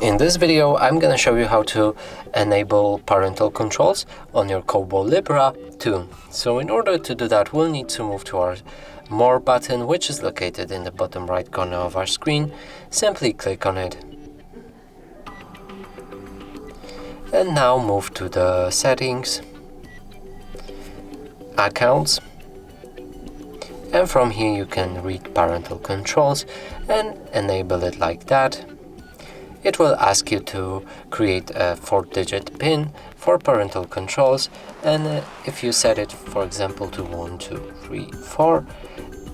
In this video, I'm gonna show you how to enable parental controls on your Kobo Libra 2. So in order to do that, we'll need to move to our More button, which is located in the bottom right corner of our screen. Simply click on it. And now move to the Settings, Accounts. And from here you can read Parental Controls and enable it like that. It will ask you to create a 4-digit PIN for parental controls, and if you set it, for example, to 1, 2, 3, 4,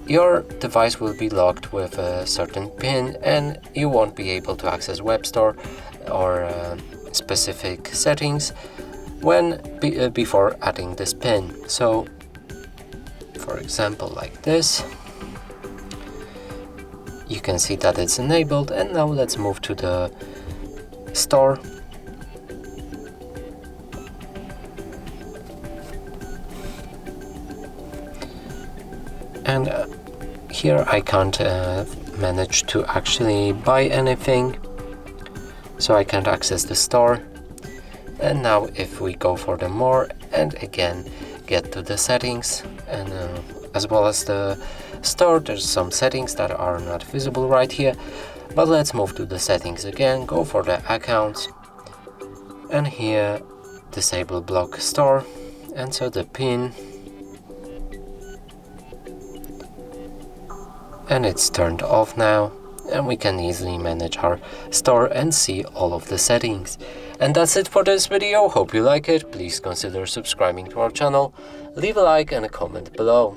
your device will be locked with a certain PIN and you won't be able to access Web Store or specific settings before adding this PIN. So, for example, like this. You can see that it's enabled, and now let's move to the store. And here I can't manage to actually buy anything, so I can't access the store. And now if we go for the More and again get to the settings, and as well as the store, there's some settings that are not visible right here, but let's move to the settings again, go for the accounts, and here disable block store, enter the PIN, and it's turned off now, and we can easily manage our store and see all of the settings. And that's it for this video. Hope you like it. Please consider subscribing to our channel, leave a like and a comment below.